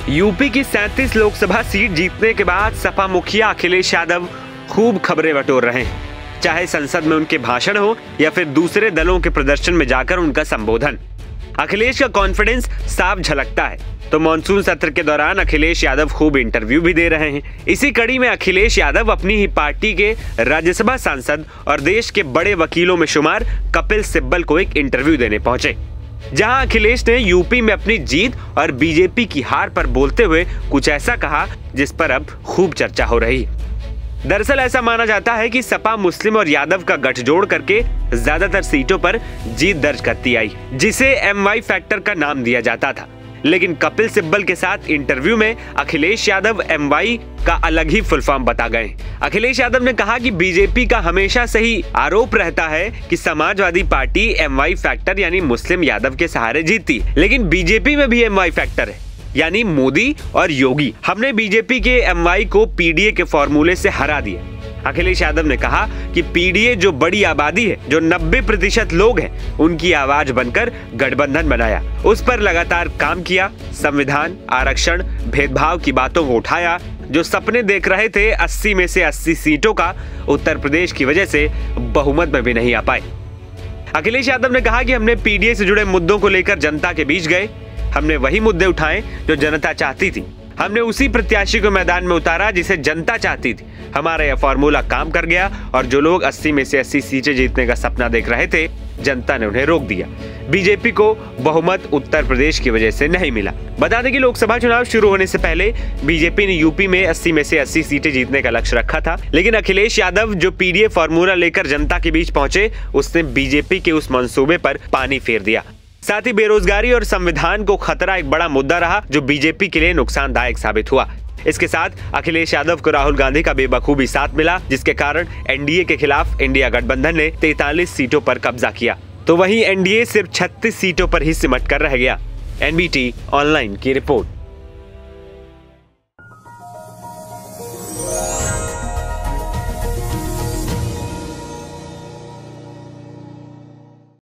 UP की 37 Lok Sabha seat जीतने के बाद सपा मुखिया अखिलेश यादव खूब खबरें बटोर रहे हैं, चाहे संसद में उनके भाषण हो या फिर दूसरे दलों के प्रदर्शन में जाकर उनका संबोधन। अखिलेश का कॉन्फिडेंस साफ झलकता है। तो मॉनसून सत्र के दौरान अखिलेश यादव खूब इंटरव्यू भी दे रहे हैं। इसी कड़ी में अखिलेश यादव अपनी ही पार्टी के राज्यसभा सांसद और देश के बड़े वकीलों में शुमार कपिल सिब्बल को एक इंटरव्यू देने पहुंचे, जहां अखिलेश ने यूपी में अपनी जीत और बीजेपी की हार पर बोलते हुए कुछ ऐसा कहा जिस पर अब खूब चर्चा हो रही है। दरअसल ऐसा माना जाता है कि सपा मुस्लिम और यादव का गठजोड़ करके ज्यादातर सीटों पर जीत दर्ज करती आई, जिसे MY फैक्टर का नाम दिया जाता था। लेकिन कपिल सिब्बल के साथ इंटरव्यू में अखिलेश यादव MY का अलग ही फुल फॉर्म बता गए। अखिलेश यादव ने कहा कि बीजेपी का हमेशा से ही आरोप रहता है कि समाजवादी पार्टी MY फैक्टर यानी मुस्लिम यादव के सहारे जीतती, लेकिन बीजेपी में भी MY फैक्टर है यानी मोदी और योगी। हमने बीजेपी के MY को PDA के फॉर्मूले से हरा दिया। अखिलेश यादव ने कहा कि PDA जो बड़ी आबादी है, जो 90% लोग हैं, उनकी आवाज बनकर गठबंधन बनाया, उस पर लगातार काम किया, संविधान, आरक्षण, भेदभाव की बातों को उठाया। जो सपने देख रहे थे 80 में से 80 सीटों का, उत्तर प्रदेश की वजह से बहुमत में भी नहीं आ पाए। अखिलेश यादव ने कहा कि हमने PDA से जुड़े मुद्दों को लेकर जनता के बीच गए, हमने वही मुद्दे उठाए जो जनता चाहती थी, हमने उसी प्रत्याशी को मैदान में उतारा जिसे जनता चाहती थी। हमारा यह फॉर्मूला काम कर गया और जो लोग 80 में से 80 सीटें जीतने का सपना देख रहे थे, जनता ने उन्हें रोक दिया। बीजेपी को बहुमत उत्तर प्रदेश की वजह से नहीं मिला। बता दें कि लोकसभा चुनाव शुरू होने से पहले बीजेपी ने यूपी में 80 में से 80 सीटें जीतने का लक्ष्य रखा था, लेकिन अखिलेश यादव जो PDA फॉर्मूला लेकर जनता के बीच पहुंचे, उसने बीजेपी के उस मंसूबे पर पानी फेर दिया। साथ ही बेरोजगारी और संविधान को खतरा एक बड़ा मुद्दा रहा, जो बीजेपी के लिए नुकसानदायक साबित हुआ। इसके साथ अखिलेश यादव को राहुल गांधी का बेबखूबी साथ मिला, जिसके कारण NDA के खिलाफ इंडिया गठबंधन ने 43 सीटों पर कब्जा किया, तो वहीं NDA सिर्फ 36 सीटों पर ही सिमट कर रह गया। NBT ऑनलाइन की रिपोर्ट।